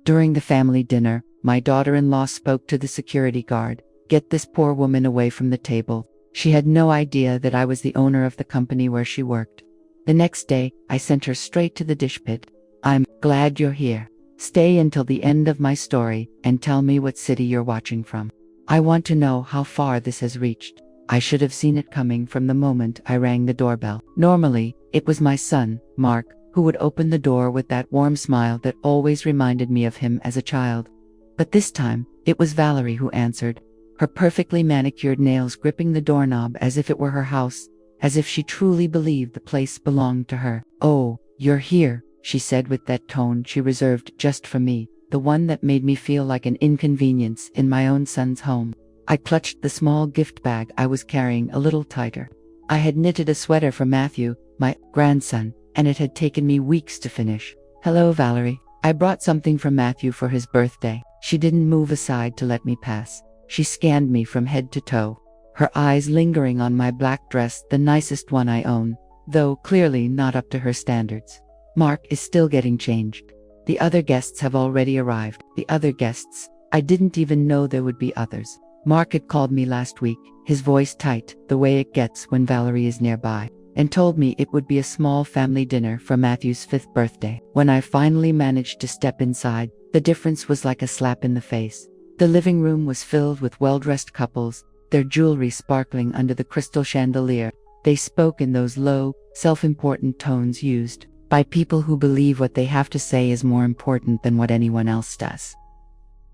During the family dinner, my daughter-in-law spoke to the security guard. Get this poor woman away from the table. She had no idea that I was the owner of the company where she worked. The next day, I sent her straight to the dish pit. I'm glad you're here. Stay until the end of my story and tell me what city you're watching from. I want to know how far this has reached. I should have seen it coming from the moment I rang the doorbell. Normally, it was my son, Mark, who would open the door with that warm smile that always reminded me of him as a child. But this time, it was Valerie who answered, her perfectly manicured nails gripping the doorknob as if it were her house, as if she truly believed the place belonged to her. "Oh, you're here," she said with that tone she reserved just for me, the one that made me feel like an inconvenience in my own son's home. I clutched the small gift bag I was carrying a little tighter. I had knitted a sweater for Matthew, my grandson, and it had taken me weeks to finish. "Hello, Valerie. I brought something for Matthew for his birthday." She didn't move aside to let me pass. She scanned me from head to toe, her eyes lingering on my black dress, the nicest one I own, though clearly not up to her standards. "Mark is still getting changed. The other guests have already arrived." The other guests? I didn't even know there would be others. Mark had called me last week, his voice tight, the way it gets when Valerie is nearby, and told me it would be a small family dinner for Matthew's 5th birthday. When I finally managed to step inside, the difference was like a slap in the face. The living room was filled with well-dressed couples, their jewelry sparkling under the crystal chandelier. They spoke in those low, self-important tones used by people who believe what they have to say is more important than what anyone else does.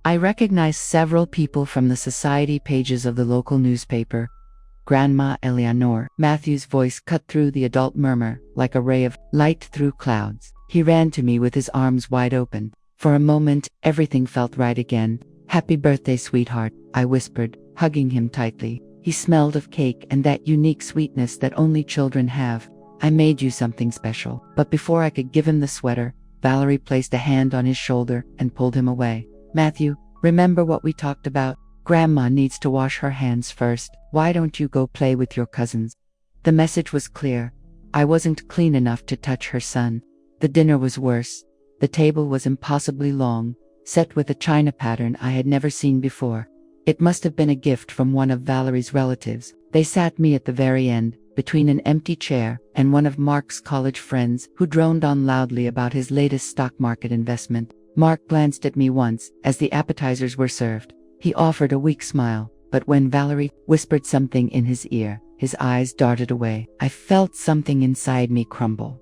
I recognized several people from the society pages of the local newspaper. Grandma Eleanor. Matthew's voice cut through the adult murmur like a ray of light through clouds. He ran to me with his arms wide open. For a moment, everything felt right again. "Happy birthday, sweetheart," I whispered, hugging him tightly. He smelled of cake and that unique sweetness that only children have. "I made you something special." But before I could give him the sweater, Valerie placed a hand on his shoulder and pulled him away. "Matthew, remember what we talked about? Grandma needs to wash her hands first. Why don't you go play with your cousins?" The message was clear. I wasn't clean enough to touch her son. The dinner was worse. The table was impossibly long, set with a china pattern I had never seen before. It must have been a gift from one of Valerie's relatives. They sat me at the very end, between an empty chair and one of Mark's college friends who droned on loudly about his latest stock market investment. Mark glanced at me once as the appetizers were served. He offered a weak smile, but when Valerie whispered something in his ear, his eyes darted away. I felt something inside me crumble.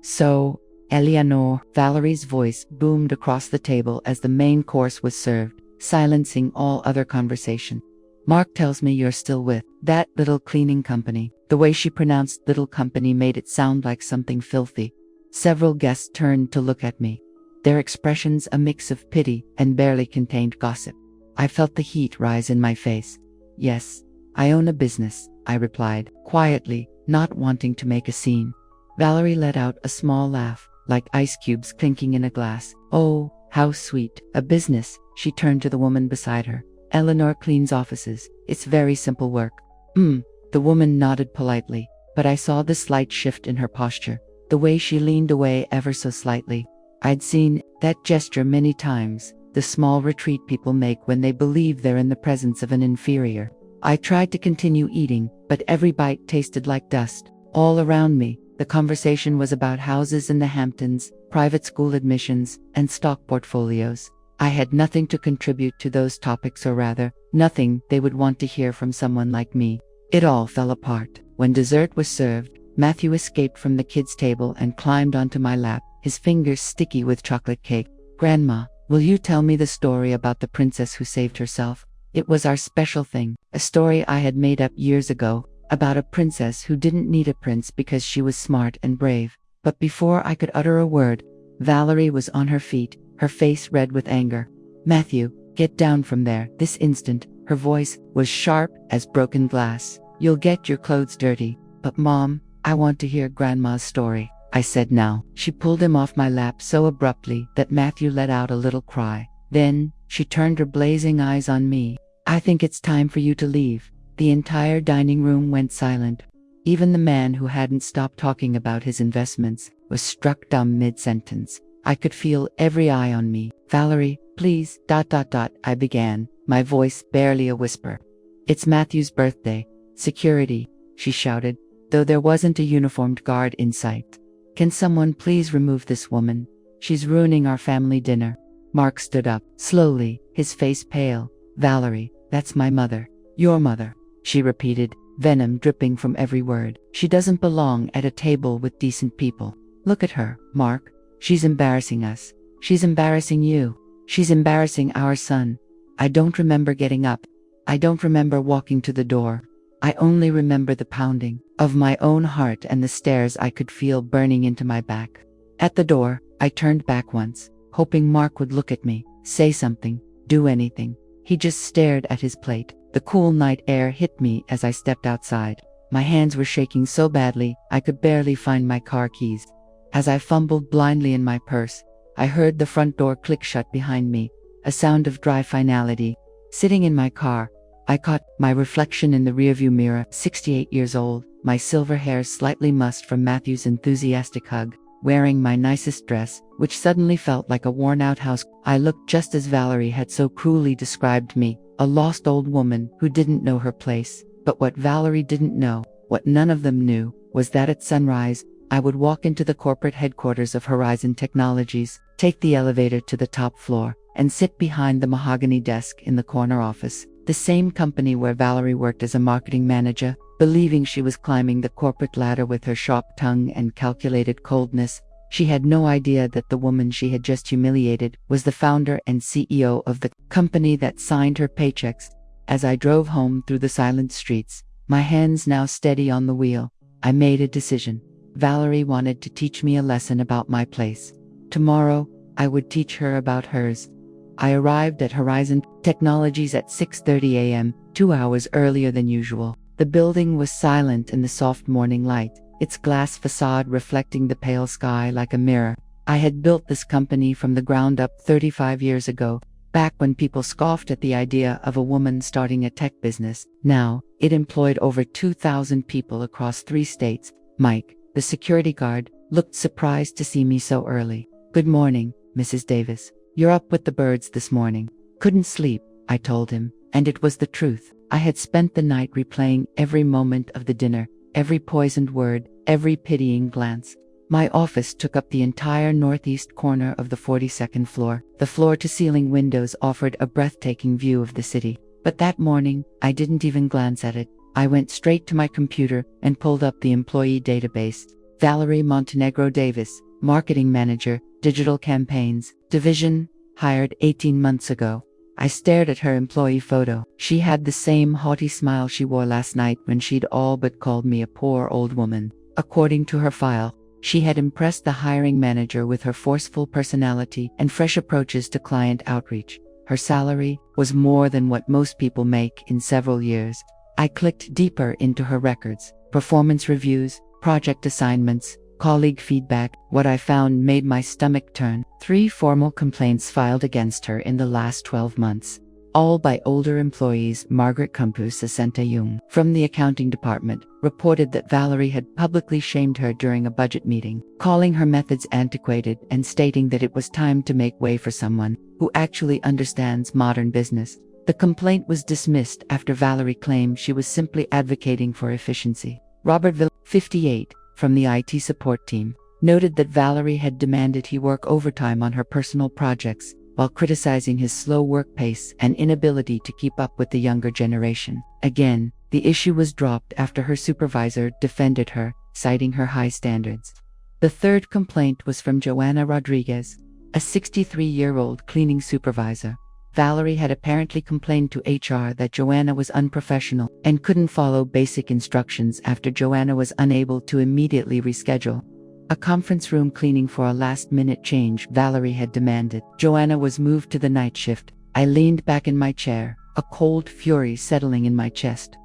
"So, Eleanor," Valerie's voice boomed across the table as the main course was served, silencing all other conversation. "Mark tells me you're still with that little cleaning company." The way she pronounced little company made it sound like something filthy. Several guests turned to look at me, their expressions a mix of pity and barely contained gossip. I felt the heat rise in my face. "Yes, I own a business," I replied, quietly, not wanting to make a scene. Valerie let out a small laugh, like ice cubes clinking in a glass. "Oh, how sweet. A business." She turned to the woman beside her. "Eleanor cleans offices. It's very simple work." The woman nodded politely, but I saw the slight shift in her posture, the way she leaned away ever so slightly. I'd seen that gesture many times, the small retreat people make when they believe they're in the presence of an inferior. I tried to continue eating, but every bite tasted like dust. All around me, the conversation was about houses in the Hamptons, private school admissions, and stock portfolios. I had nothing to contribute to those topics, or rather, nothing they would want to hear from someone like me. It all fell apart. When dessert was served, Matthew escaped from the kids' table and climbed onto my lap, his fingers sticky with chocolate cake. "Grandma, will you tell me the story about the princess who saved herself? It was our special thing, a story I had made up years ago, about a princess who didn't need a prince because she was smart and brave." But before I could utter a word, Valerie was on her feet, her face red with anger. "Matthew, get down from there, this instant." Her voice was sharp as broken glass. "You'll get your clothes dirty." "But Mom, I want to hear Grandma's story," I said now. She pulled him off my lap so abruptly that Matthew let out a little cry. Then, she turned her blazing eyes on me. "I think it's time for you to leave." The entire dining room went silent. Even the man who hadn't stopped talking about his investments was struck dumb mid-sentence. I could feel every eye on me. Valerie, please, ... I began, my voice barely a whisper. It's Matthew's birthday. Security, she shouted, though there wasn't a uniformed guard in sight. Can someone please remove this woman? She's ruining our family dinner. Mark stood up, slowly, his face pale. Valerie, that's my mother. Your mother, she repeated, venom dripping from every word. She doesn't belong at a table with decent people. Look at her, Mark. She's embarrassing us. She's embarrassing you. She's embarrassing our son. I don't remember getting up. I don't remember walking to the door. I only remember the pounding of my own heart and the stares I could feel burning into my back. At the door, I turned back once, hoping Mark would look at me, say something, do anything. He just stared at his plate. The cool night air hit me as I stepped outside. My hands were shaking so badly, I could barely find my car keys. As I fumbled blindly in my purse, I heard the front door click shut behind me, a sound of dry finality. Sitting in my car, I caught my reflection in the rearview mirror, 68 years old, my silver hair slightly mussed from Matthew's enthusiastic hug, wearing my nicest dress, which suddenly felt like a worn-out house. I looked just as Valerie had so cruelly described me, a lost old woman who didn't know her place. But what Valerie didn't know, what none of them knew, was that at sunrise, I would walk into the corporate headquarters of Horizon Technologies, take the elevator to the top floor, and sit behind the mahogany desk in the corner office, the same company where Valerie worked as a marketing manager, believing she was climbing the corporate ladder with her sharp tongue and calculated coldness. She had no idea that the woman she had just humiliated was the founder and CEO of the company that signed her paychecks. As I drove home through the silent streets, my hands now steady on the wheel, I made a decision. Valerie wanted to teach me a lesson about my place. Tomorrow, I would teach her about hers. I arrived at Horizon Technologies at 6:30 a.m., 2 hours earlier than usual. The building was silent in the soft morning light, its glass facade reflecting the pale sky like a mirror. I had built this company from the ground up 35 years ago, back when people scoffed at the idea of a woman starting a tech business. Now, it employed over 2,000 people across 3 states. Mike, the security guard, looked surprised to see me so early. Good morning, Mrs. Davis. You're up with the birds this morning. Couldn't sleep, I told him, and it was the truth. I had spent the night replaying every moment of the dinner, every poisoned word, every pitying glance. My office took up the entire northeast corner of the 42nd floor. The floor-to-ceiling windows offered a breathtaking view of the city. But that morning, I didn't even glance at it. I went straight to my computer and pulled up the employee database. Valerie Montenegro Davis, Marketing Manager, Digital Campaigns, Division, hired 18 months ago. I stared at her employee photo. She had the same haughty smile she wore last night when she'd all but called me a poor old woman. According to her file, she had impressed the hiring manager with her forceful personality and fresh approaches to client outreach. Her salary was more than what most people make in several years. I clicked deeper into her records, performance reviews, project assignments, colleague feedback. What I found made my stomach turn. 3 formal complaints filed against her in the last 12 months, all by older employees. Margaret Campus Asenta-Jung, from the accounting department, reported that Valerie had publicly shamed her during a budget meeting, calling her methods antiquated and stating that it was time to make way for someone who actually understands modern business. The complaint was dismissed after Valerie claimed she was simply advocating for efficiency. Robert Ville, 58, from the IT support team, noted that Valerie had demanded he work overtime on her personal projects, while criticizing his slow work pace and inability to keep up with the younger generation. Again, the issue was dropped after her supervisor defended her, citing her high standards. The third complaint was from Joanna Rodriguez, a 63-year-old cleaning supervisor. Valerie had apparently complained to HR that Joanna was unprofessional and couldn't follow basic instructions after Joanna was unable to immediately reschedule a conference room cleaning for a last-minute change Valerie had demanded. Joanna was moved to the night shift. I leaned back in my chair, a cold fury settling in my chest.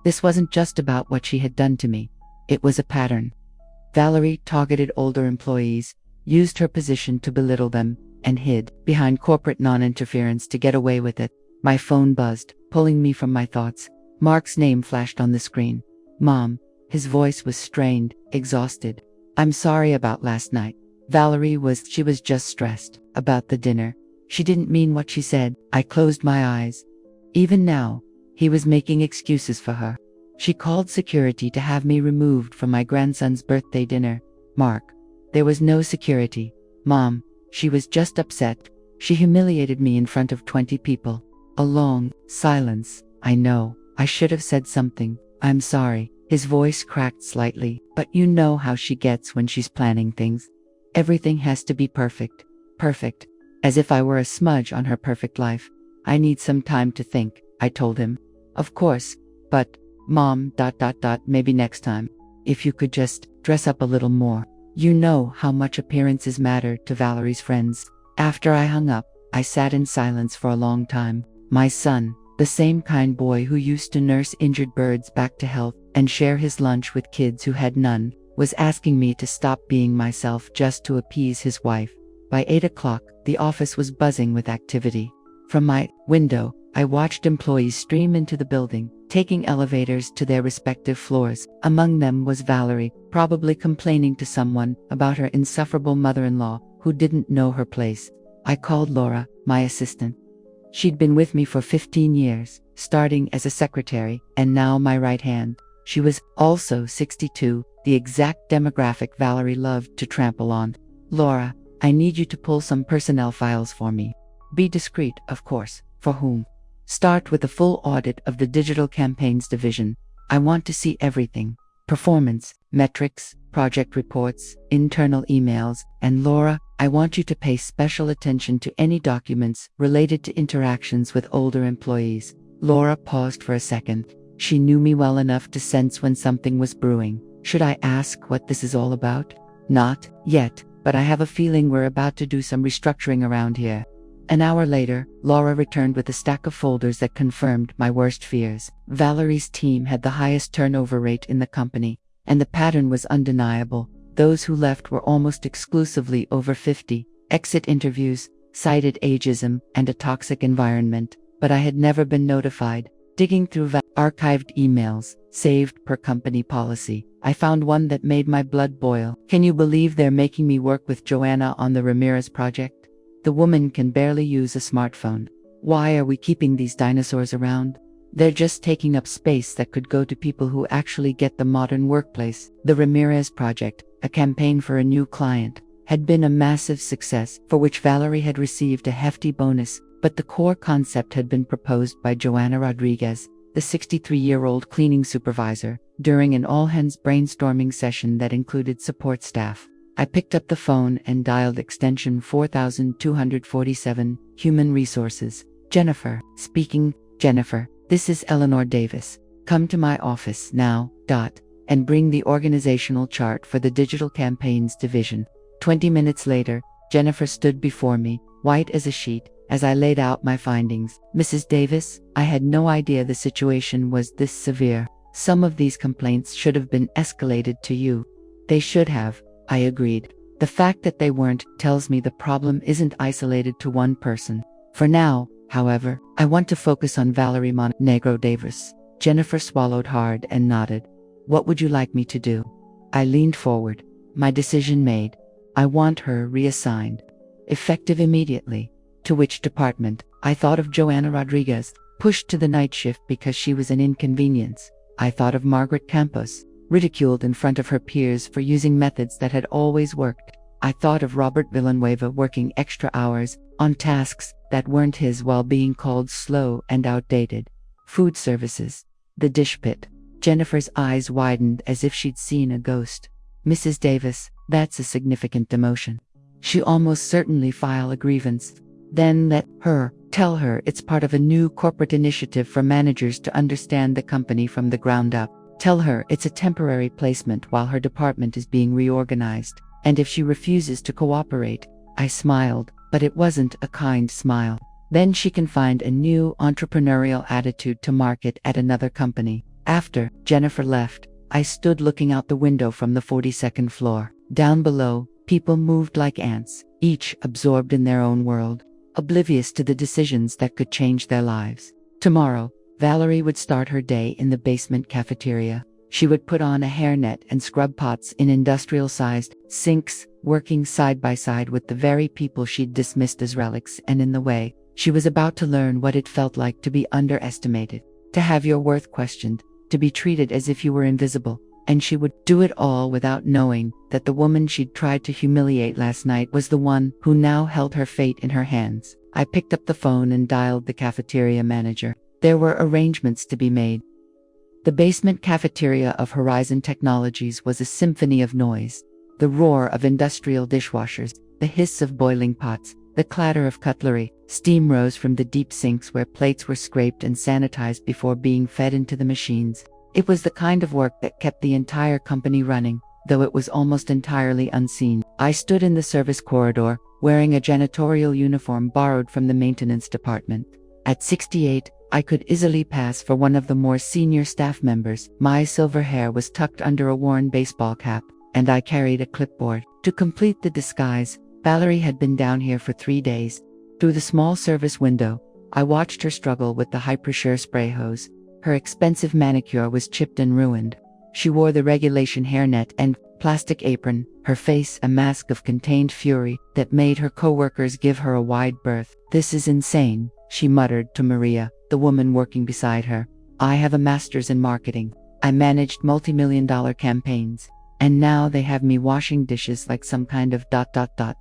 This wasn't just about what she had done to me. It was a pattern. Valerie targeted older employees, used her position to belittle them, and hid behind corporate non-interference to get away with it. My phone buzzed, pulling me from my thoughts. Mark's name flashed on the screen. Mom. His voice was strained, exhausted. I'm sorry about last night. She was just stressed about the dinner. She didn't mean what she said. I closed my eyes. Even now, he was making excuses for her. She called security to have me removed from my grandson's birthday dinner. Mark. There was no security. Mom. She was just upset. She humiliated me in front of 20 people. A long silence. I know. I should have said something. I'm sorry. His voice cracked slightly, but you know how she gets when she's planning things. Everything has to be perfect. Perfect. As if I were a smudge on her perfect life. I need some time to think, I told him. Of course. But, Mom, maybe next time. If you could just dress up a little more. You know how much appearances matter to Valerie's friends. After I hung up, I sat in silence for a long time. My son, the same kind boy who used to nurse injured birds back to health and share his lunch with kids who had none, was asking me to stop being myself just to appease his wife. By 8 o'clock, the office was buzzing with activity. From my window, I watched employees stream into the building, taking elevators to their respective floors. Among them was Valerie, probably complaining to someone about her insufferable mother-in-law, who didn't know her place. I called Laura, my assistant. She'd been with me for 15 years, starting as a secretary, and now my right hand. She was also 62, the exact demographic Valerie loved to trample on. Laura, I need you to pull some personnel files for me. Be discreet, of course. For whom? Start with a full audit of the digital campaigns division. I want to see everything. Performance, metrics, project reports, internal emails, and Laura, I want you to pay special attention to any documents related to interactions with older employees. Laura paused for a second. She knew me well enough to sense when something was brewing. Should I ask what this is all about? Not yet, but I have a feeling we're about to do some restructuring around here. An hour later, Laura returned with a stack of folders that confirmed my worst fears. Valerie's team had the highest turnover rate in the company, and the pattern was undeniable. Those who left were almost exclusively over 50. Exit interviews cited ageism and a toxic environment, but I had never been notified. Digging through archived emails, saved per company policy, I found one that made my blood boil. Can you believe they're making me work with Joanna on the Ramirez project? The woman can barely use a smartphone. Why are we keeping these dinosaurs around? They're just taking up space that could go to people who actually get the modern workplace. The Ramirez project, a campaign for a new client, had been a massive success for which Valerie had received a hefty bonus, but the core concept had been proposed by Joanna Rodriguez, the 63-year-old cleaning supervisor, during an all-hands brainstorming session that included support staff. I picked up the phone and dialed extension 4247, Human Resources. Jennifer, speaking. Jennifer, this is Eleanor Davis. Come to my office now, and bring the organizational chart for the digital campaigns division. 20 minutes later, Jennifer stood before me, white as a sheet, as I laid out my findings. Mrs. Davis, I had no idea the situation was this severe. Some of these complaints should have been escalated to you. They should have. I agreed. The fact that they weren't tells me the problem isn't isolated to one person. For now, however, I want to focus on Valerie Montenegro Davis. Jennifer swallowed hard and nodded. What would you like me to do? I leaned forward. My decision made. I want her reassigned. Effective immediately. To which department? I thought of Joanna Rodriguez, pushed to the night shift because she was an inconvenience. I thought of Margaret Campos, ridiculed in front of her peers for using methods that had always worked. I thought of Robert Villanueva working extra hours on tasks that weren't his while being called slow and outdated. Food services. The dish pit. Jennifer's eyes widened as if she'd seen a ghost. Mrs. Davis, that's a significant demotion. She almost certainly file a grievance. Then tell her it's part of a new corporate initiative for managers to understand the company from the ground up. Tell her it's a temporary placement while her department is being reorganized, and if she refuses to cooperate. I smiled, but it wasn't a kind smile. Then she can find a new entrepreneurial attitude to market at another company. After Jennifer left, I stood looking out the window from the 42nd floor. Down below, people moved like ants, each absorbed in their own world, oblivious to the decisions that could change their lives. Tomorrow, Valerie would start her day in the basement cafeteria. She would put on a hairnet and scrub pots in industrial-sized sinks, working side by side with the very people she'd dismissed as relics and in the way. She was about to learn what it felt like to be underestimated, to have your worth questioned, to be treated as if you were invisible. And she would do it all without knowing that the woman she'd tried to humiliate last night was the one who now held her fate in her hands. I picked up the phone and dialed the cafeteria manager. There were arrangements to be made. The basement cafeteria of Horizon Technologies was a symphony of noise. The roar of industrial dishwashers, the hiss of boiling pots, the clatter of cutlery. Steam rose from the deep sinks where plates were scraped and sanitized before being fed into the machines. It was the kind of work that kept the entire company running, though it was almost entirely unseen. I stood in the service corridor, wearing a janitorial uniform borrowed from the maintenance department. At 68, I could easily pass for one of the more senior staff members. My silver hair was tucked under a worn baseball cap, and I carried a clipboard. To complete the disguise, Valerie had been down here for 3 days. Through the small service window, I watched her struggle with the high-pressure spray hose. Her expensive manicure was chipped and ruined. She wore the regulation hairnet and plastic apron, her face a mask of contained fury that made her co-workers give her a wide berth. "This is insane," she muttered to Maria, the woman working beside her. "I have a master's in marketing. I managed multi-million-dollar campaigns. And now they have me washing dishes like some kind of ...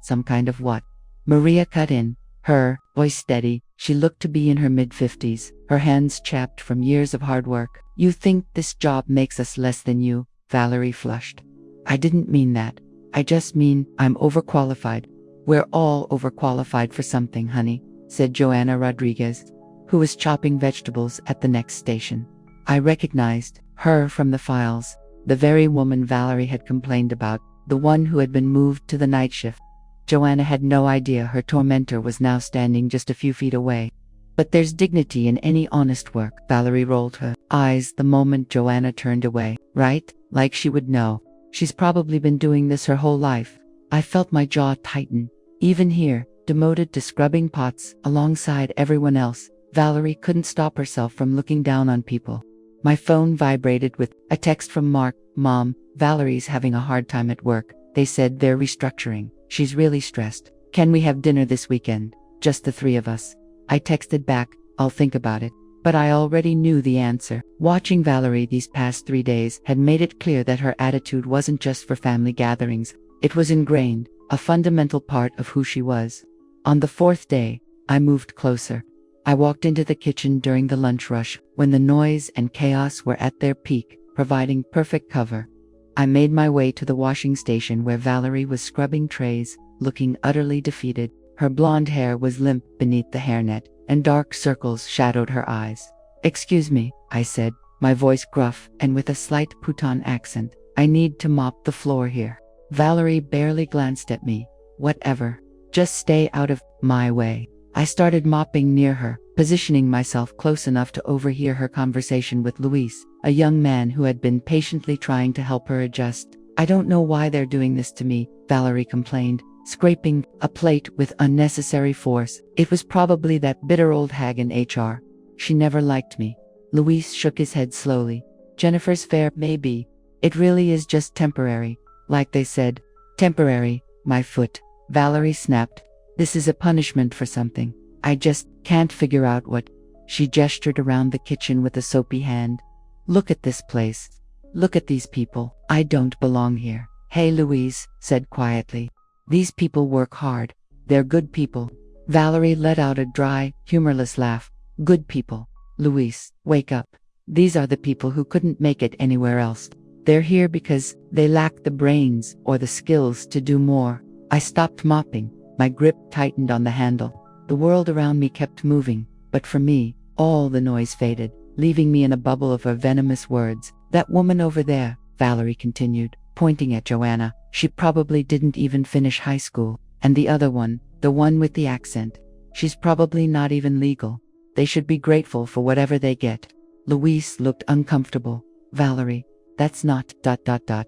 some kind of what?" Maria cut in, her voice steady. She looked to be in her mid-50s, her hands chapped from years of hard work. "You think this job makes us less than you?" Valerie flushed. "I didn't mean that. I just mean I'm overqualified." "We're all overqualified for something, honey," said Joanna Rodriguez, who was chopping vegetables at the next station. I recognized her from the files, the very woman Valerie had complained about, the one who had been moved to the night shift. Joanna had no idea her tormentor was now standing just a few feet away. "But there's dignity in any honest work." Valerie rolled her eyes the moment Joanna turned away. "Right? Like she would know. She's probably been doing this her whole life." I felt my jaw tighten. Even here, demoted to scrubbing pots alongside everyone else, Valerie couldn't stop herself from looking down on people. My phone vibrated with a text from Mark. "Mom, Valerie's having a hard time at work. They said they're restructuring. She's really stressed. Can we have dinner this weekend? Just the 3 of us." I texted back, "I'll think about it." But I already knew the answer. Watching Valerie these past 3 days had made it clear that her attitude wasn't just for family gatherings. It was ingrained, a fundamental part of who she was. On the 4th day, I moved closer. I walked into the kitchen during the lunch rush, when the noise and chaos were at their peak, providing perfect cover. I made my way to the washing station where Valerie was scrubbing trays, looking utterly defeated. Her blonde hair was limp beneath the hairnet, and dark circles shadowed her eyes. "Excuse me," I said, my voice gruff and with a slight Puton accent. "I need to mop the floor here." Valerie barely glanced at me. "Whatever. Just stay out of my way." I started mopping near her, positioning myself close enough to overhear her conversation with Luis, a young man who had been patiently trying to help her adjust. "I don't know why they're doing this to me," Valerie complained, scraping a plate with unnecessary force. "It was probably that bitter old hag in HR. She never liked me." Luis shook his head slowly. "Jennifer's fair, maybe. It really is just temporary. Like they said, temporary." "My foot," Valerie snapped. "This is a punishment for something. I just can't figure out what." She gestured around the kitchen with a soapy hand. "Look at this place. Look at these people. I don't belong here." "Hey," Louise said quietly. "These people work hard. They're good people." Valerie let out a dry, humorless laugh. "Good people. Louise, wake up. These are the people who couldn't make it anywhere else. They're here because they lack the brains or the skills to do more." I stopped mopping. My grip tightened on the handle. The world around me kept moving, but for me, all the noise faded, leaving me in a bubble of her venomous words. "That woman over there," Valerie continued, pointing at Joanna, "she probably didn't even finish high school. And the other one, the one with the accent, she's probably not even legal. They should be grateful for whatever they get." Luis looked uncomfortable. "Valerie, that's not ...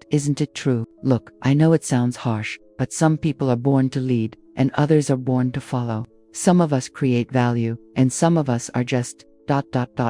isn't it true? Look, I know it sounds harsh, but some people are born to lead, and others are born to follow. Some of us create value, and some of us are just ...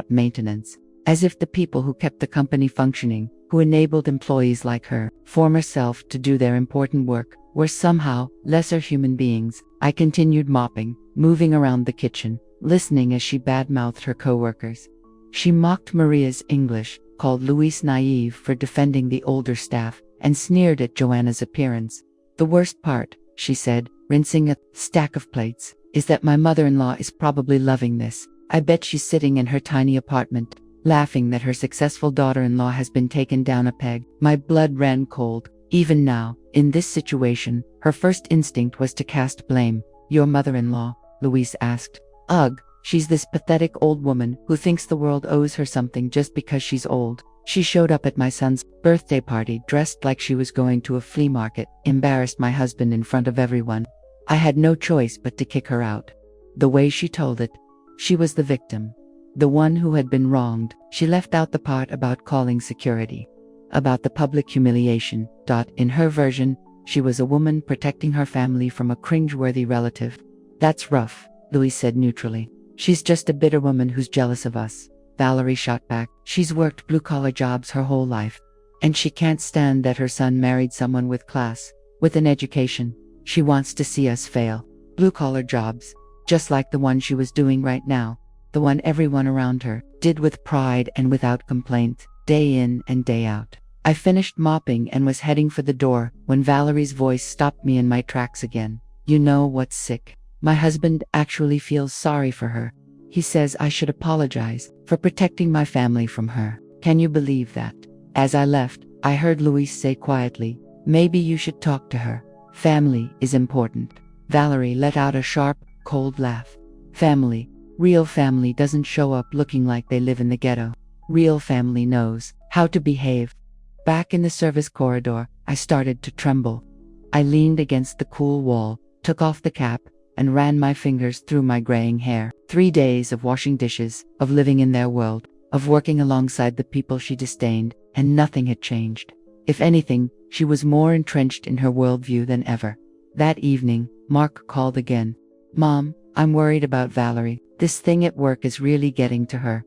maintenance." As if the people who kept the company functioning who enabled employees like her former self to do their important work, were somehow lesser human beings. I continued mopping, moving around the kitchen, listening as she badmouthed her coworkers. She mocked Maria's English, called Luis naive for defending the older staff, and sneered at Joanna's appearance. "The worst part," she said, rinsing a stack of plates, "is that my mother-in-law is probably loving this. I bet she's sitting in her tiny apartment, laughing that her successful daughter-in-law has been taken down a peg." My blood ran cold. Even now, in this situation, her first instinct was to cast blame. "Your mother-in-law?" Louise asked. "Ugh, she's this pathetic old woman who thinks the world owes her something just because she's old. She showed up at my son's birthday party dressed like she was going to a flea market, embarrassed my husband in front of everyone. I had no choice but to kick her out." The way she told it, she was the victim, the one who had been wronged. She left out the part about calling security, about the public humiliation. In her version, she was a woman protecting her family from a cringeworthy relative. "That's rough," Louise said neutrally. "She's just a bitter woman who's jealous of us," Valerie shot back. "She's worked blue-collar jobs her whole life, and she can't stand that her son married someone with class, with an education. She wants to see us fail. Blue-collar jobs, just like the one she was doing right now, the one everyone around her did with pride and without complaint, day in and day out." I finished mopping and was heading for the door when Valerie's voice stopped me in my tracks again. "You know what's sick? My husband actually feels sorry for her. He says I should apologize for protecting my family from her. Can you believe that?" As I left, I heard Louise say quietly, "Maybe you should talk to her. Family is important." Valerie let out a sharp, cold laugh. "Family, real family doesn't show up looking like they live in the ghetto. Real family knows how to behave." Back in the service corridor, I started to tremble. I leaned against the cool wall, took off the cap, and ran my fingers through my graying hair. 3 days of washing dishes, of living in their world, of working alongside the people she disdained, and nothing had changed. If anything, she was more entrenched in her worldview than ever. That evening, Mark called again. "Mom, I'm worried about Valerie. This thing at work is really getting to her.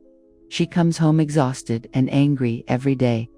She comes home exhausted and angry every day."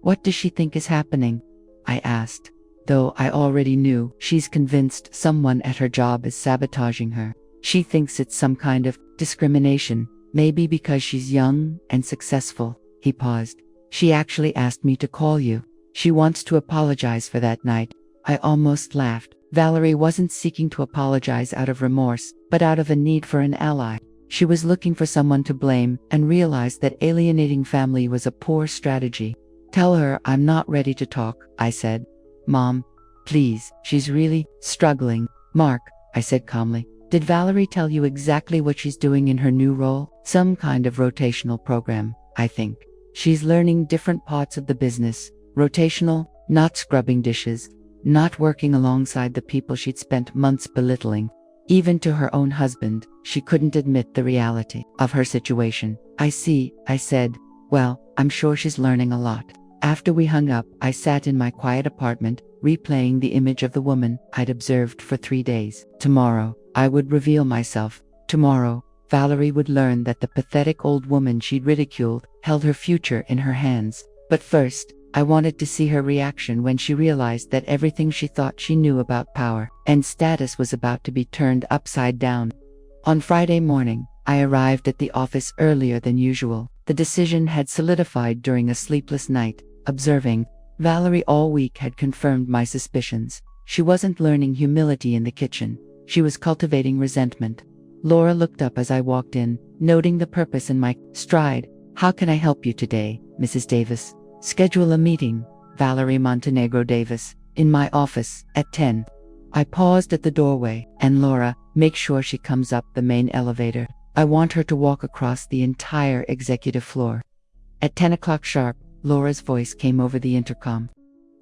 "What does she think is happening?" I asked, though I already knew. "She's convinced someone at her job is sabotaging her. She thinks it's some kind of discrimination, maybe because she's young and successful." He paused. "She actually asked me to call you. She wants to apologize for that night." I almost laughed. Valerie wasn't seeking to apologize out of remorse, but out of a need for an ally. She was looking for someone to blame and realized that alienating family was a poor strategy. "Tell her I'm not ready to talk," I said. "Mom, please, she's really struggling." "Mark," I said calmly, "did Valerie tell you exactly what she's doing in her new role?" "Some kind of rotational program, I think. She's learning different parts of the business. Rotational, not scrubbing dishes, not working alongside the people she'd spent months belittling." Even to her own husband, she couldn't admit the reality of her situation. "I see," I said. "Well, I'm sure she's learning a lot." After we hung up, I sat in my quiet apartment, replaying the image of the woman I'd observed for 3 days. Tomorrow, I would reveal myself. Tomorrow, Valerie would learn that the pathetic old woman she'd ridiculed held her future in her hands. But first, I wanted to see her reaction when she realized that everything she thought she knew about power and status was about to be turned upside down. On Friday morning, I arrived at the office earlier than usual. The decision had solidified during a sleepless night. Observing Valerie all week had confirmed my suspicions. She wasn't learning humility in the kitchen. She was cultivating resentment. Laura looked up as I walked in, noting the purpose in my stride. "How can I help you today, Mrs. Davis?" "Schedule a meeting, Valerie Montenegro Davis, in my office, at 10. I paused at the doorway. "And Laura, make sure she comes up the main elevator. I want her to walk across the entire executive floor." At 10 o'clock sharp, Laura's voice came over the intercom.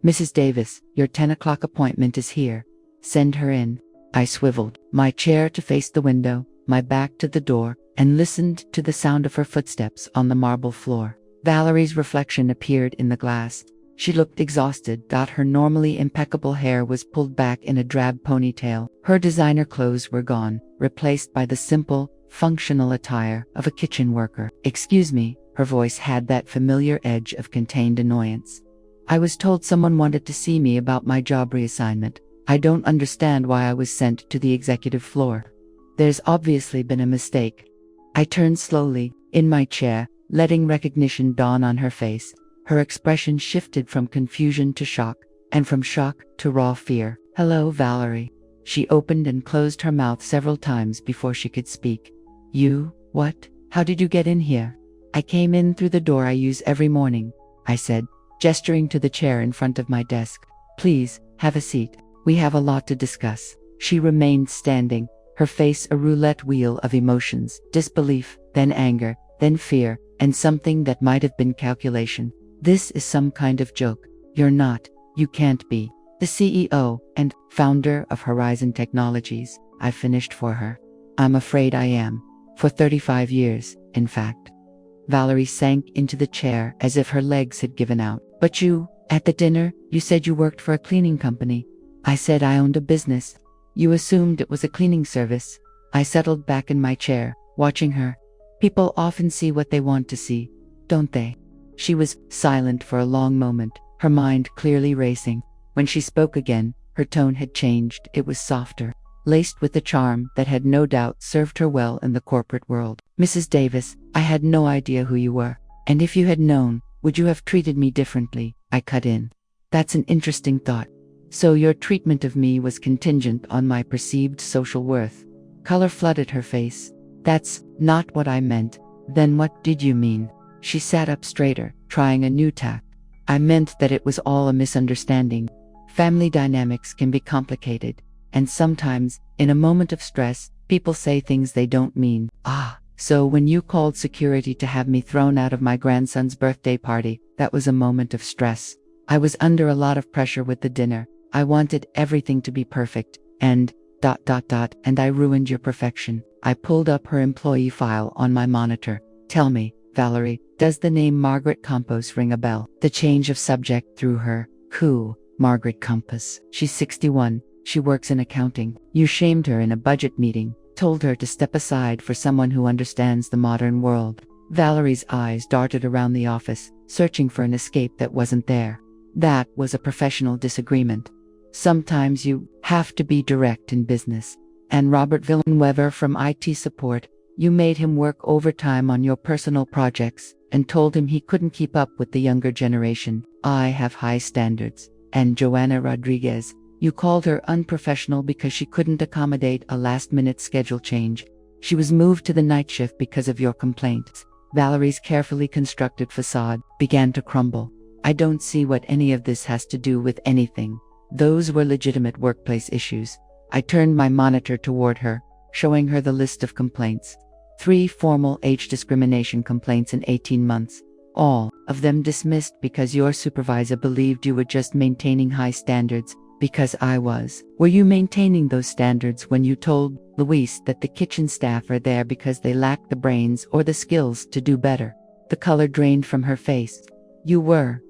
"Mrs. Davis, your 10 o'clock appointment is here. Send her in." I swiveled my chair to face the window, my back to the door, and listened to the sound of her footsteps on the marble floor. Valerie's reflection appeared in the glass. She looked exhausted. Her normally impeccable hair was pulled back in a drab ponytail. Her designer clothes were gone, replaced by the simple, functional attire of a kitchen worker. "Excuse me," Her voice had that familiar edge of contained annoyance. I was told someone wanted to see me about my job reassignment. I don't understand why I was sent to the executive floor. There's obviously been a mistake. I turned slowly, in my chair, letting recognition dawn on her face. Her expression shifted from confusion to shock, and from shock to raw fear. "Hello, Valerie." She opened and closed her mouth several times before she could speak. "You? What? How did you get in here?" "I came in through the door I use every morning," I said, gesturing to the chair in front of my desk. "Please, have a seat. We have a lot to discuss." She remained standing, her face a roulette wheel of emotions, disbelief, then anger, then fear, and something that might have been calculation. "This is some kind of joke. You're not, you can't be, the CEO and founder of Horizon Technologies," I finished for her. "I'm afraid I am. For 35 years, in fact." Valerie sank into the chair as if her legs had given out. "But you, at the dinner, you said you worked for a cleaning company." "I said I owned a business. You assumed it was a cleaning service." I settled back in my chair, watching her. People often see what they want to see, don't they? She was silent for a long moment, her mind clearly racing. When she spoke again, her tone had changed. It was softer, laced with the charm that had no doubt served her well in the corporate world. "Mrs. Davis, I had no idea who you were. And if you had known, would you have treated me differently?" I cut in. "That's an interesting thought. So your treatment of me was contingent on my perceived social worth." Color flooded her face. "That's not what I meant." "Then what did you mean?" She sat up straighter, trying a new tack. "I meant that it was all a misunderstanding. Family dynamics can be complicated, and sometimes, in a moment of stress, people say things they don't mean." "Ah, so when you called security to have me thrown out of my grandson's birthday party, that was a moment of stress." "I was under a lot of pressure with the dinner. I wanted everything to be perfect, and ... and I ruined your perfection." I pulled up her employee file on my monitor. "Tell me, Valerie, does the name Margaret Campos ring a bell?" The change of subject threw her. "Who? Margaret Campos? She's 61. She works in accounting. You shamed her in a budget meeting, told her to step aside for someone who understands the modern world." Valerie's eyes darted around the office, searching for an escape that wasn't there. "That was a professional disagreement. Sometimes you have to be direct in business. And Robert Villanueva from IT support, you made him work overtime on your personal projects and told him he couldn't keep up with the younger generation. I have high standards." "And Joanna Rodriguez, you called her unprofessional because she couldn't accommodate a last-minute schedule change. She was moved to the night shift because of your complaints." Valerie's carefully constructed facade began to crumble. "I don't see what any of this has to do with anything. Those were legitimate workplace issues." I turned my monitor toward her, showing her the list of complaints. 3 formal age discrimination complaints in 18 months. All of them dismissed because your supervisor believed you were just maintaining high standards, because I was. Were you maintaining those standards when you told Luis that the kitchen staff are there because they lack the brains or the skills to do better? The color drained from her face. You were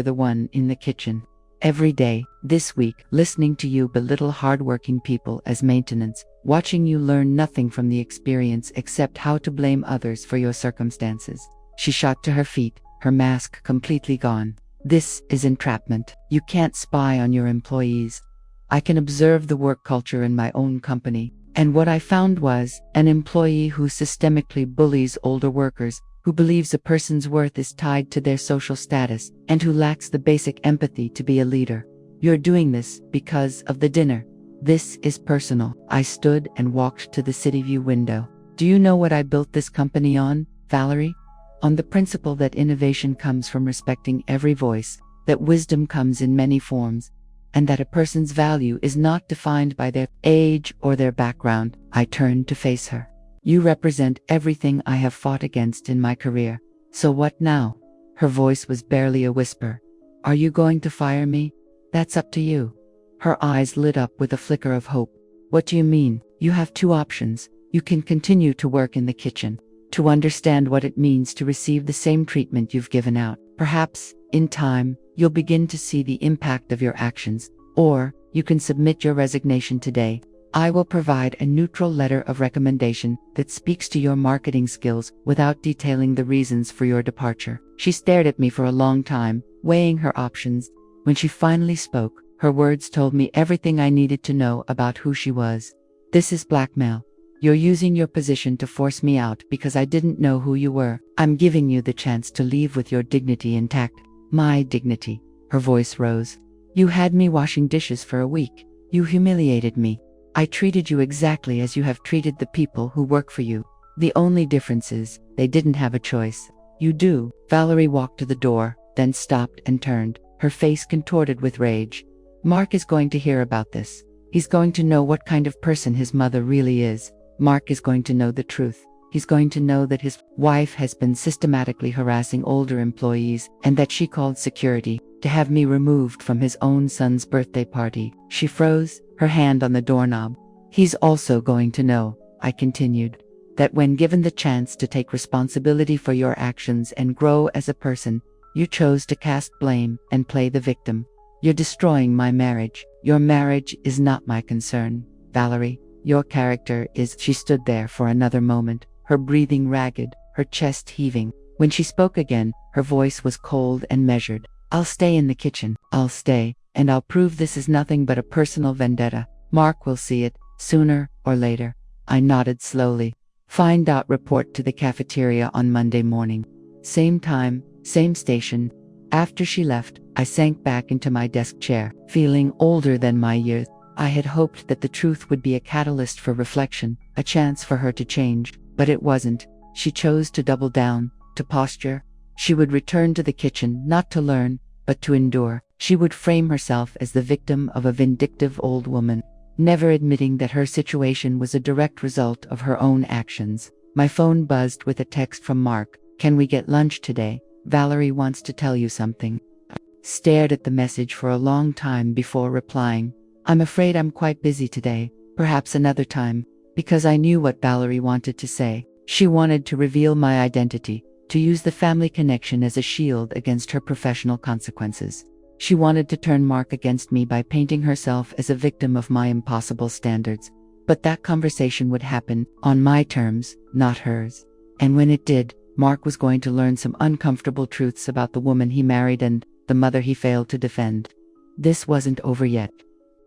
the one in the kitchen. Every day, this week, listening to you belittle hardworking people as maintenance, watching you learn nothing from the experience except how to blame others for your circumstances." She shot to her feet, her mask completely gone. "This is entrapment. You can't spy on your employees. I can observe the work culture in my own company, and what I found was an employee who systemically bullies older workers, who believes a person's worth is tied to their social status, and who lacks the basic empathy to be a leader. You're doing this because of the dinner. This is personal." I stood and walked to the city view window. "Do you know what I built this company on, Valerie? On the principle that innovation comes from respecting every voice, that wisdom comes in many forms, and that a person's value is not defined by their age or their background." I turned to face her. "You represent everything I have fought against in my career. So what now?" Her voice was barely a whisper. "Are you going to fire me? That's up to you." Her eyes lit up with a flicker of hope. "What do you mean?" "You have 2 options. You can continue to work in the kitchen, to understand what it means to receive the same treatment you've given out. Perhaps, in time, you'll begin to see the impact of your actions. Or, you can submit your resignation today, I will provide a neutral letter of recommendation that speaks to your marketing skills without detailing the reasons for your departure." She stared at me for a long time, weighing her options. When she finally spoke, her words told me everything I needed to know about who she was. "This is blackmail. You're using your position to force me out because I didn't know who you were. I'm giving you the chance to leave with your dignity intact." "My dignity." Her voice rose. "You had me washing dishes for a week. You humiliated me. I treated you exactly as you have treated the people who work for you. The only difference is, they didn't have a choice. You do." Valerie walked to the door, then stopped and turned, her face contorted with rage. "Mark is going to hear about this. He's going to know what kind of person his mother really is. Mark is going to know the truth. He's going to know that his wife has been systematically harassing older employees and that she called security to have me removed from his own son's birthday party." She froze, her hand on the doorknob. "He's also going to know," I continued, "that when given the chance to take responsibility for your actions and grow as a person, you chose to cast blame and play the victim. You're destroying my marriage. Your marriage is not my concern, Valerie. Your character is." She stood there for another moment, her breathing ragged, her chest heaving. When she spoke again, her voice was cold and measured. "I'll stay in the kitchen. I'll stay, and I'll prove this is nothing but a personal vendetta. Mark will see it, sooner or later." I nodded slowly. "Find out, report to the cafeteria on Monday morning. Same time, same station." After she left, I sank back into my desk chair, feeling older than my years. I had hoped that the truth would be a catalyst for reflection, a chance for her to change, but it wasn't. She chose to double down, to posture. She would return to the kitchen not to learn, but to endure. She would frame herself as the victim of a vindictive old woman, never admitting that her situation was a direct result of her own actions. My phone buzzed with a text from Mark. "Can we get lunch today? Valerie wants to tell you something." I stared at the message for a long time before replying. "I'm afraid I'm quite busy today, perhaps another time," because I knew what Valerie wanted to say. She wanted to reveal my identity, to use the family connection as a shield against her professional consequences. She wanted to turn Mark against me by painting herself as a victim of my impossible standards. But that conversation would happen on my terms, not hers. And when it did, Mark was going to learn some uncomfortable truths about the woman he married and the mother he failed to defend. This wasn't over yet.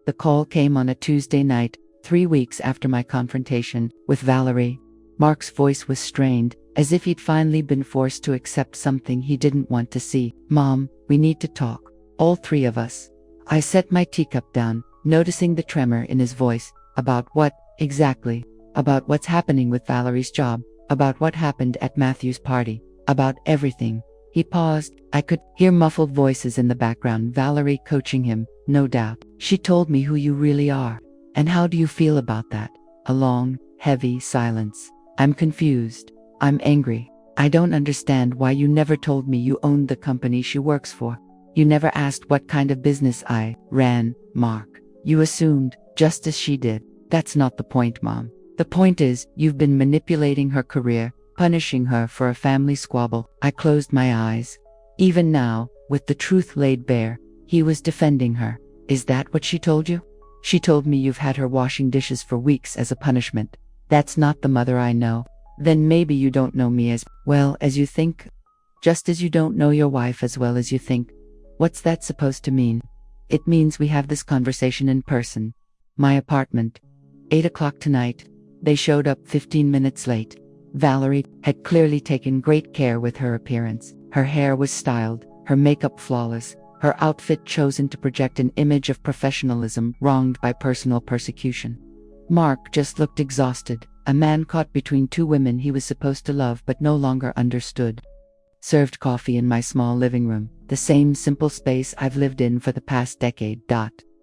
The call came on a Tuesday night, 3 weeks after my confrontation with Valerie. Mark's voice was strained, as if he'd finally been forced to accept something he didn't want to see. "Mom, we need to talk. All 3 of us." I set my teacup down, noticing the tremor in his voice. "About what, exactly?" "About what's happening with Valerie's job, about what happened at Matthew's party, about everything." He paused. I could hear muffled voices in the background. Valerie coaching him, no doubt. "She told me who you really are. And how do you feel about that?" A long, heavy silence. "I'm confused. I'm angry. I don't understand why you never told me you owned the company she works for. You never asked what kind of business I ran, Mark. You assumed, just as she did." "That's not the point, Mom. The point is, you've been manipulating her career, punishing her for a family squabble." I closed my eyes. Even now, with the truth laid bare, he was defending her. "Is that what she told you?" "She told me you've had her washing dishes for weeks as a punishment." "That's not the mother I know." "Then maybe you don't know me as well as you think. Just as you don't know your wife as well as you think." "What's that supposed to mean?" "It means we have this conversation in person. My apartment. 8 o'clock tonight." They showed up 15 minutes late. Valerie had clearly taken great care with her appearance. Her hair was styled, her makeup flawless, her outfit chosen to project an image of professionalism wronged by personal persecution. Mark just looked exhausted, a man caught between 2 women he was supposed to love but no longer understood. Served coffee in my small living room, the same simple space I've lived in for the past decade.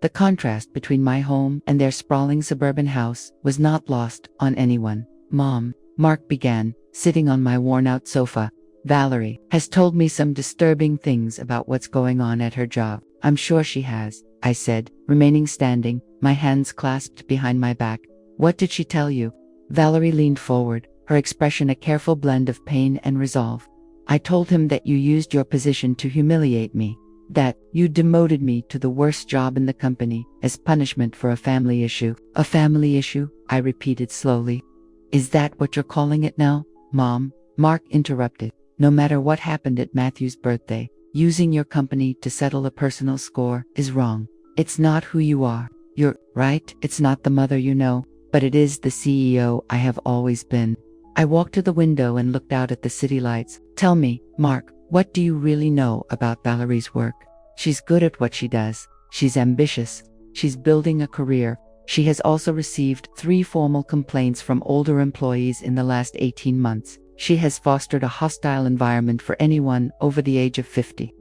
The contrast between my home and their sprawling suburban house was not lost on anyone. "Mom," Mark began, sitting on my worn-out sofa, "Valerie has told me some disturbing things about what's going on at her job." "I'm sure she has," I said, remaining standing, my hands clasped behind my back. "What did she tell you?" Valerie leaned forward, her expression a careful blend of pain and resolve. "I told him that you used your position to humiliate me. That you demoted me to the worst job in the company as punishment for a family issue. A family issue? I repeated slowly. Is that what you're calling it now, Mom? Mark interrupted. No matter what happened at Matthew's birthday, using your company to settle a personal score is wrong. It's not who you are. You're right, it's not the mother you know, but it is the CEO I have always been. I walked to the window and looked out at the city lights. Tell me, Mark, what do you really know about Valerie's work? She's good at what she does. She's ambitious. She's building a career. She has also received 3 formal complaints from older employees in the last 18 months. She has fostered a hostile environment for anyone over the age of 50.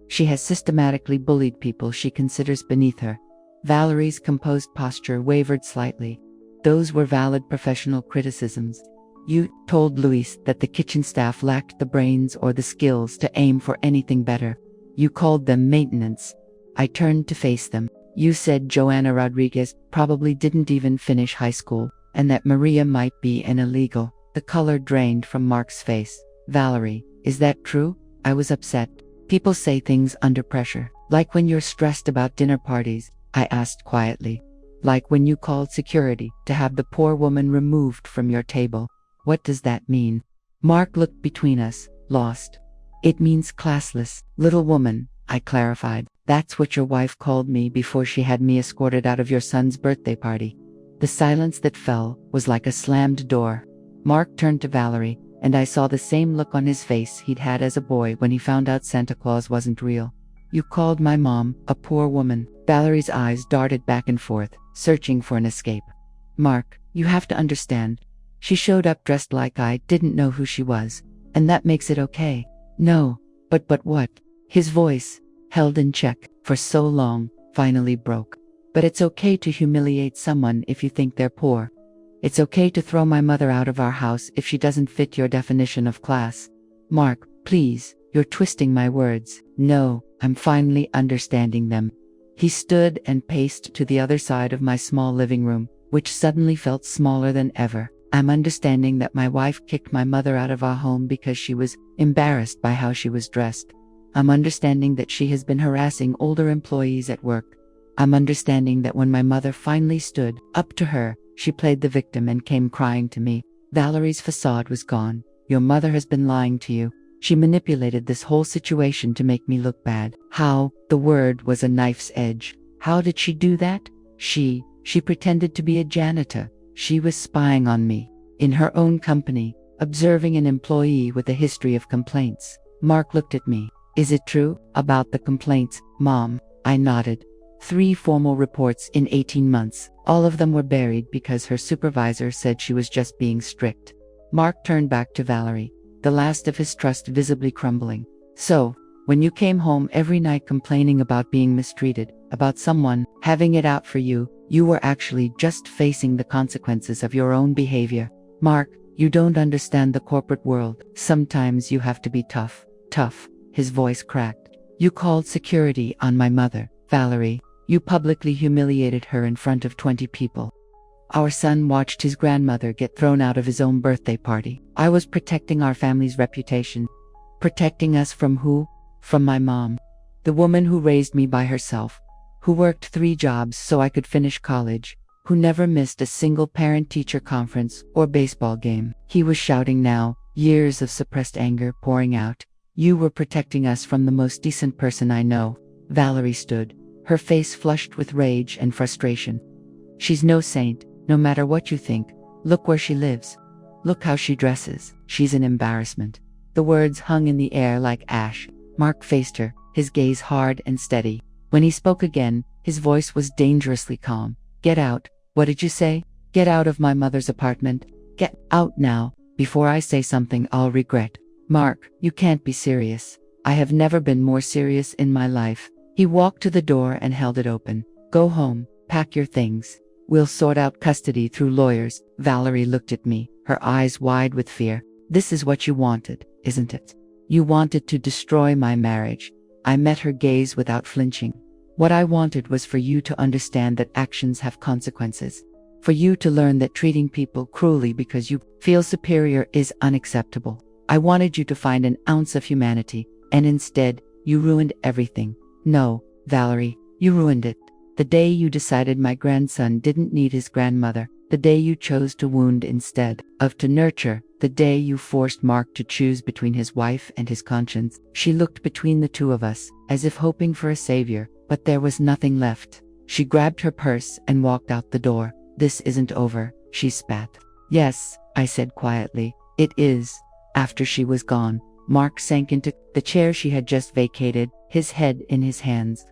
She has systematically bullied people she considers beneath her. Valerie's composed posture wavered slightly. Those were valid professional criticisms. You told Luis that the kitchen staff lacked the brains or the skills to aim for anything better. You called them maintenance. I turned to face them. You said Joanna Rodriguez probably didn't even finish high school, and that Maria might be an illegal. The color drained from Mark's face. Valerie, is that true? I was upset. People say things under pressure. Like when you're stressed about dinner parties, I asked quietly. Like when you called security to have the poor woman removed from your table. What does that mean? Mark looked between us, lost. It means classless, little woman, I clarified. That's what your wife called me before she had me escorted out of your son's birthday party. The silence that fell was like a slammed door. Mark turned to Valerie, and I saw the same look on his face he'd had as a boy when he found out Santa Claus wasn't real. You called my mom a poor woman. Valerie's eyes darted back and forth, searching for an escape. Mark, you have to understand. She showed up dressed like I didn't know who she was, and that makes it okay. No, but what? His voice, held in check for so long, finally broke. But it's okay to humiliate someone if you think they're poor. It's okay to throw my mother out of our house if she doesn't fit your definition of class. Mark, please, you're twisting my words. No, I'm finally understanding them. He stood and paced to the other side of my small living room, which suddenly felt smaller than ever. I'm understanding that my wife kicked my mother out of our home because she was embarrassed by how she was dressed. I'm understanding that she has been harassing older employees at work. I'm understanding that when my mother finally stood up to her, she played the victim and came crying to me. Valerie's facade was gone. Your mother has been lying to you. She manipulated this whole situation to make me look bad. How? The word was a knife's edge. How did she do that? She pretended to be a janitor. She was spying on me. In her own company, observing an employee with a history of complaints. Mark looked at me. Is it true about the complaints, Mom? I nodded. 3 formal reports in 18 months. All of them were buried because her supervisor said she was just being strict. Mark turned back to Valerie, the last of his trust visibly crumbling. So, when you came home every night complaining about being mistreated, about someone having it out for you, you were actually just facing the consequences of your own behavior. Mark, you don't understand the corporate world. Sometimes you have to be tough. Tough. His voice cracked. You called security on my mother, Valerie. You publicly humiliated her in front of 20 people. Our son watched his grandmother get thrown out of his own birthday party. I was protecting our family's reputation. Protecting us from who? From my mom. The woman who raised me by herself. Who worked 3 jobs so I could finish college. Who never missed a single parent-teacher conference or baseball game. He was shouting now, years of suppressed anger pouring out. You were protecting us from the most decent person I know. Valerie stood, her face flushed with rage and frustration. She's no saint, no matter what you think. Look where she lives. Look how she dresses. She's an embarrassment. The words hung in the air like ash. Mark faced her, his gaze hard and steady. When he spoke again, his voice was dangerously calm. Get out. What did you say? Get out of my mother's apartment. Get out now, before I say something I'll regret. Mark, you can't be serious. I have never been more serious in my life. He walked to the door and held it open. Go home, pack your things. We'll sort out custody through lawyers. Valerie looked at me, her eyes wide with fear. This is what you wanted, isn't it? You wanted to destroy my marriage. I met her gaze without flinching. What I wanted was for you to understand that actions have consequences. For you to learn that treating people cruelly because you feel superior is unacceptable. I wanted you to find an ounce of humanity, and instead, you ruined everything. No, Valerie, you ruined it. The day you decided my grandson didn't need his grandmother, the day you chose to wound instead of to nurture, the day you forced Mark to choose between his wife and his conscience. She looked between the two of us, as if hoping for a savior, but there was nothing left. She grabbed her purse and walked out the door. This isn't over, she spat. Yes, I said quietly, it is. After she was gone, Mark sank into the chair she had just vacated, his head in his hands.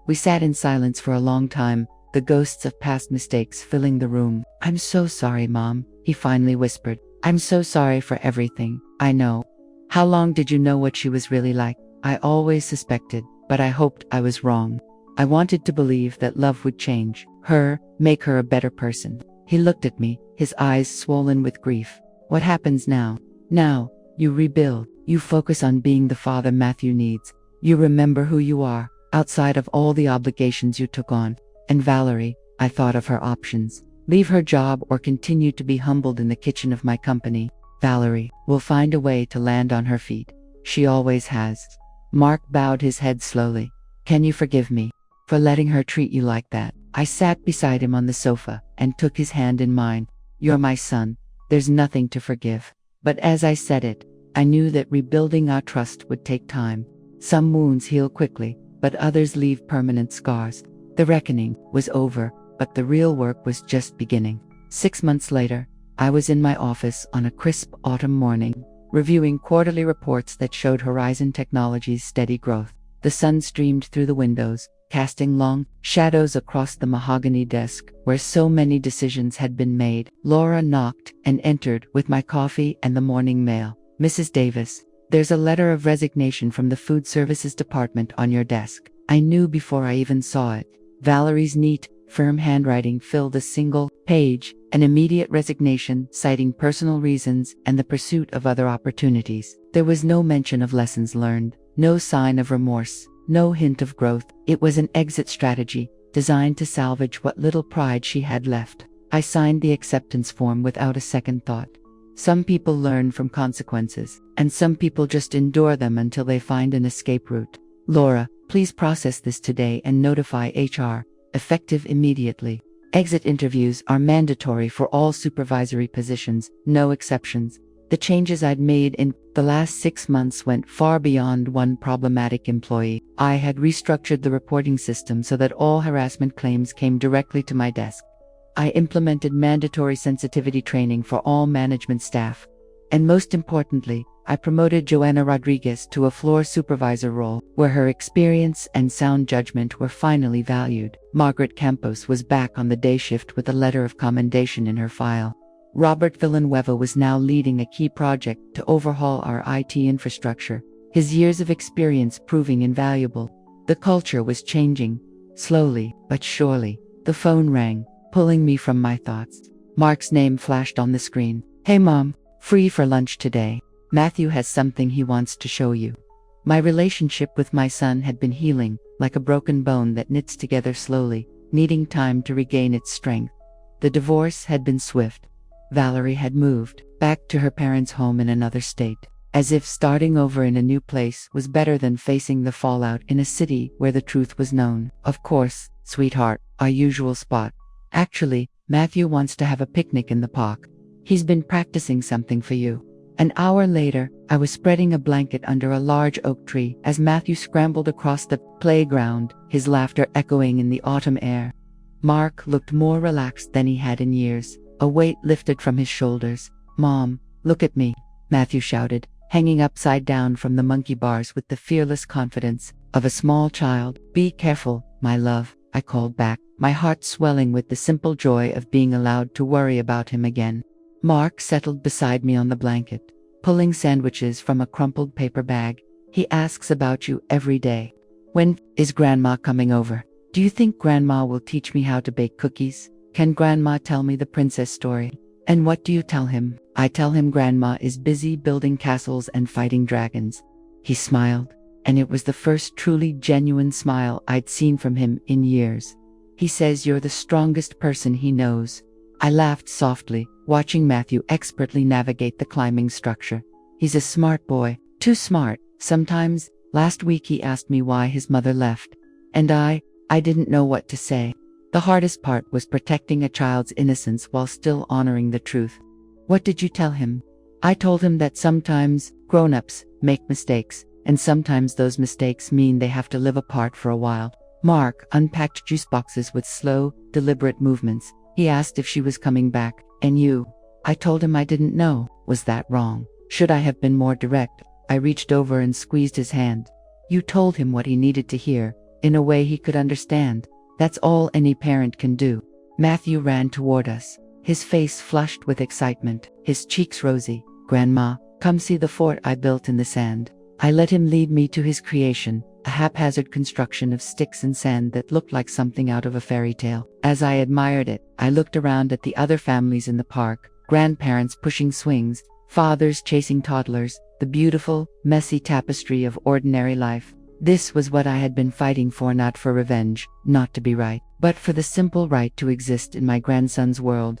We sat in silence for a long time, the ghosts of past mistakes filling the room. I'm so sorry, Mom, he finally whispered. I'm so sorry for everything, I know. How long did you know what she was really like? I always suspected, but I hoped I was wrong. I wanted to believe that love would change her, make her a better person. He looked at me, his eyes swollen with grief. What happens now? Now, you rebuild. You focus on being the father Matthew needs. You remember who you are, outside of all the obligations you took on. And Valerie, I thought of her options. Leave her job or continue to be humbled in the kitchen of my company. Valerie will find a way to land on her feet. She always has. Mark bowed his head slowly. Can you forgive me for letting her treat you like that? I sat beside him on the sofa and took his hand in mine. You're my son. There's nothing to forgive. But as I said it, I knew that rebuilding our trust would take time. Some wounds heal quickly, but others leave permanent scars. The reckoning was over, but the real work was just beginning. 6 months later, I was in my office on a crisp autumn morning, reviewing quarterly reports that showed Horizon Technologies' steady growth. The sun streamed through the windows, casting long shadows across the mahogany desk where so many decisions had been made. Laura knocked and entered with my coffee and the morning mail. Mrs. Davis, there's a letter of resignation from the Food Services Department on your desk. I knew before I even saw it. Valerie's neat, firm handwriting filled a single page, an immediate resignation citing personal reasons and the pursuit of other opportunities. There was no mention of lessons learned, no sign of remorse, no hint of growth. It was an exit strategy, designed to salvage what little pride she had left. I signed the acceptance form without a second thought. Some people learn from consequences, and some people just endure them until they find an escape route. Laura, please process this today and notify HR, effective immediately. Exit interviews are mandatory for all supervisory positions, no exceptions. The changes I'd made in the last 6 months went far beyond one problematic employee. I had restructured the reporting system so that all harassment claims came directly to my desk. I implemented mandatory sensitivity training for all management staff. And most importantly, I promoted Joanna Rodriguez to a floor supervisor role, where her experience and sound judgment were finally valued. Margaret Campos was back on the day shift with a letter of commendation in her file. Robert Villanueva was now leading a key project to overhaul our IT infrastructure, his years of experience proving invaluable. The culture was changing, slowly but surely. The phone rang, pulling me from my thoughts. Mark's name flashed on the screen. Hey Mom, free for lunch today. Matthew has something he wants to show you. My relationship with my son had been healing, like a broken bone that knits together slowly, needing time to regain its strength. The divorce had been swift. Valerie had moved back to her parents' home in another state, as if starting over in a new place was better than facing the fallout in a city where the truth was known. Of course, sweetheart, our usual spot. Actually, Matthew wants to have a picnic in the park. He's been practicing something for you. An hour later, I was spreading a blanket under a large oak tree as Matthew scrambled across the playground, his laughter echoing in the autumn air. Mark looked more relaxed than he had in years. A weight lifted from his shoulders. Mom, look at me, Matthew shouted, hanging upside down from the monkey bars with the fearless confidence of a small child. Be careful, my love, I called back, my heart swelling with the simple joy of being allowed to worry about him again. Mark settled beside me on the blanket, pulling sandwiches from a crumpled paper bag. He asks about you every day. When is Grandma coming over? Do you think Grandma will teach me how to bake cookies? Can Grandma tell me the princess story? And what do you tell him? I tell him Grandma is busy building castles and fighting dragons. He smiled, and it was the first truly genuine smile I'd seen from him in years. He says you're the strongest person he knows. I laughed softly, watching Matthew expertly navigate the climbing structure. He's a smart boy, too smart. Sometimes, last week he asked me why his mother left. And I didn't know what to say. The hardest part was protecting a child's innocence while still honoring the truth. What did you tell him? I told him that sometimes grown-ups make mistakes, and sometimes those mistakes mean they have to live apart for a while. Mark unpacked juice boxes with slow, deliberate movements. He asked if she was coming back. And you? I told him I didn't know. Was that wrong? Should I have been more direct? I reached over and squeezed his hand. You told him what he needed to hear, in a way he could understand. That's all any parent can do. Matthew ran toward us, his face flushed with excitement, his cheeks rosy. Grandma, come see the fort I built in the sand. I let him lead me to his creation, a haphazard construction of sticks and sand that looked like something out of a fairy tale. As I admired it, I looked around at the other families in the park, grandparents pushing swings, fathers chasing toddlers, the beautiful, messy tapestry of ordinary life. This was what I had been fighting for, not for revenge, not to be right, but for the simple right to exist in my grandson's world.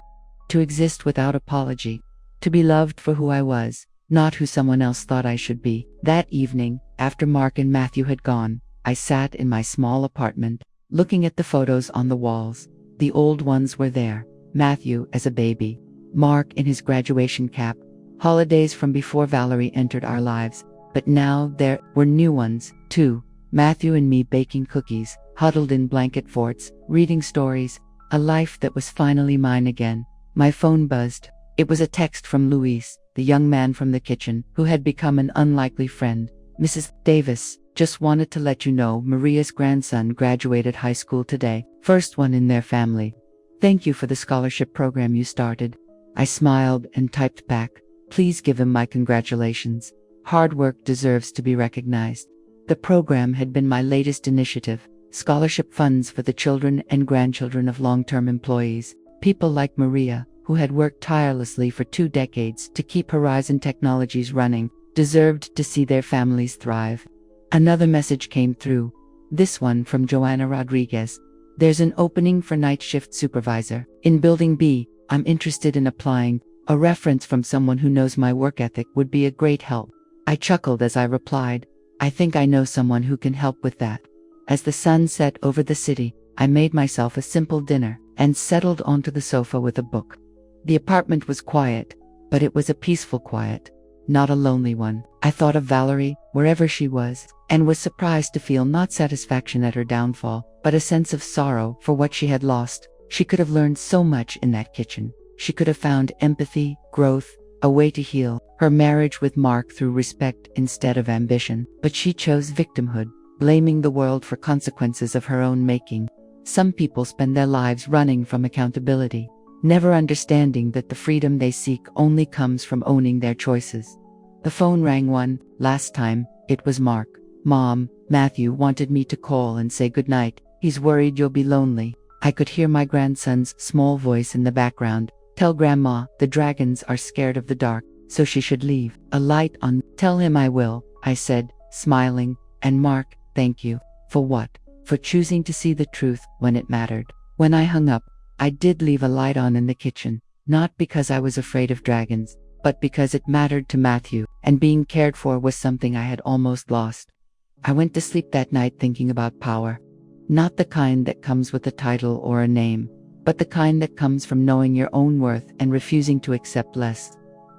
To exist without apology. To be loved for who I was, not who someone else thought I should be. That evening, after Mark and Matthew had gone, I sat in my small apartment, looking at the photos on the walls. The old ones were there. Matthew as a baby. Mark in his graduation cap. Holidays from before Valerie entered our lives. But now there were new ones, too. Matthew and me baking cookies, huddled in blanket forts, reading stories. A life that was finally mine again. My phone buzzed. It was a text from Luis, the young man from the kitchen, who had become an unlikely friend. Mrs. Davis, just wanted to let you know Maria's grandson graduated high school today. First one in their family. Thank you for the scholarship program you started. I smiled and typed back. Please give him my congratulations. Hard work deserves to be recognized. The program had been my latest initiative. Scholarship funds for the children and grandchildren of long-term employees. People like Maria, who had worked tirelessly for 2 decades to keep Horizon Technologies running, deserved to see their families thrive. Another message came through. This one from Joanna Rodriguez. There's an opening for night shift supervisor. In Building B, I'm interested in applying. A reference from someone who knows my work ethic would be a great help. I chuckled as I replied, I think I know someone who can help with that. As the sun set over the city, I made myself a simple dinner and settled onto the sofa with a book. The apartment was quiet, but it was a peaceful quiet, not a lonely one. I thought of Valerie, wherever she was, and was surprised to feel not satisfaction at her downfall, but a sense of sorrow for what she had lost. She could have learned so much in that kitchen. She could have found empathy, growth, a way to heal. Her marriage with Mark through respect instead of ambition. But she chose victimhood, blaming the world for consequences of her own making. Some people spend their lives running from accountability, never understanding that the freedom they seek only comes from owning their choices. The phone rang last time. It was Mark. Mom, Matthew wanted me to call and say goodnight. He's worried you'll be lonely. I could hear my grandson's small voice in the background. Tell Grandma the dragons are scared of the dark, so she should leave a light on. Tell him I will, I said, smiling. And Mark, thank you. For what? For choosing to see the truth when it mattered. When I hung up, I did leave a light on in the kitchen, not because I was afraid of dragons, but because it mattered to Matthew, and being cared for was something I had almost lost. I went to sleep that night thinking about power. Not the kind that comes with a title or a name, but the kind that comes from knowing your own worth and refusing to accept less.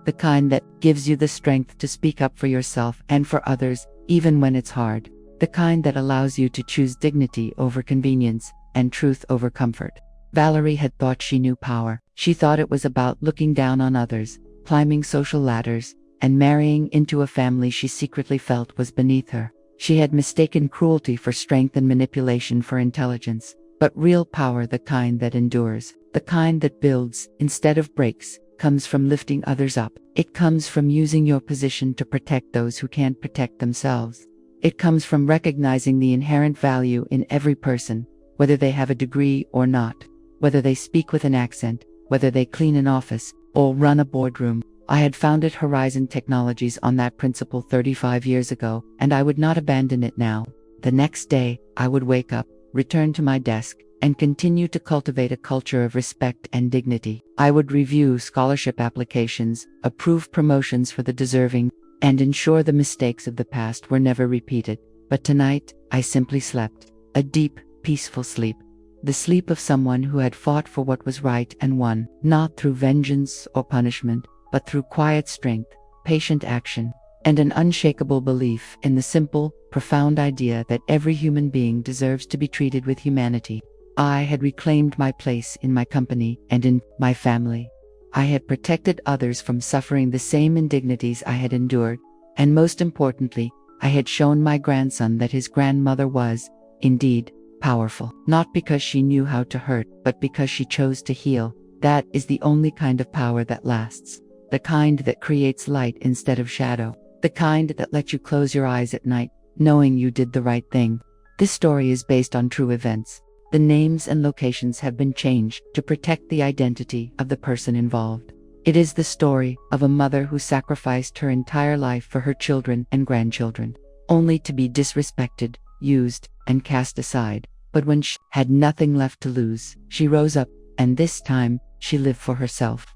The kind that gives you the strength to speak up for yourself and for others, even when it's hard. The kind that allows you to choose dignity over convenience and truth over comfort. Valerie had thought she knew power. She thought it was about looking down on others, climbing social ladders, and marrying into a family she secretly felt was beneath her. She had mistaken cruelty for strength and manipulation for intelligence. But real power, the kind that endures, the kind that builds instead of breaks, comes from lifting others up. It comes from using your position to protect those who can't protect themselves. It comes from recognizing the inherent value in every person, whether they have a degree or not, whether they speak with an accent, whether they clean an office or run a boardroom. I had founded Horizon Technologies on that principle 35 years ago, and I would not abandon it now. The next day, I would wake up, return to my desk, and continue to cultivate a culture of respect and dignity. I would review scholarship applications, approve promotions for the deserving, and ensure the mistakes of the past were never repeated. But tonight, I simply slept. a deep, peaceful sleep. The sleep of someone who had fought for what was right and won, not through vengeance or punishment, but through quiet strength, patient action, and an unshakable belief in the simple, profound idea that every human being deserves to be treated with humanity. I had reclaimed my place in my company and in my family. I had protected others from suffering the same indignities I had endured, and most importantly, I had shown my grandson that his grandmother was, indeed, powerful. Not because she knew how to hurt, but because she chose to heal. That is the only kind of power that lasts. The kind that creates light instead of shadow. The kind that lets you close your eyes at night, knowing you did the right thing. This story is based on true events. The names and locations have been changed to protect the identity of the person involved. It is the story of a mother who sacrificed her entire life for her children and grandchildren, only to be disrespected, used, and cast aside. But when she had nothing left to lose, she rose up, and this time, she lived for herself.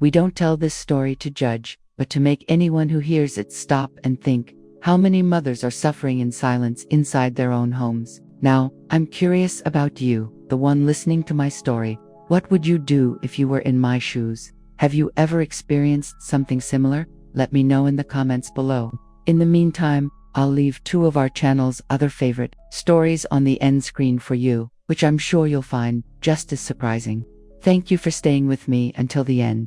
We don't tell this story to judge, but to make anyone who hears it stop and think, how many mothers are suffering in silence inside their own homes? Now, I'm curious about you, the one listening to my story. What would you do if you were in my shoes? Have you ever experienced something similar? Let me know in the comments below. In the meantime, I'll leave 2 of our channel's other favorite stories on the end screen for you, which I'm sure you'll find just as surprising. Thank you for staying with me until the end.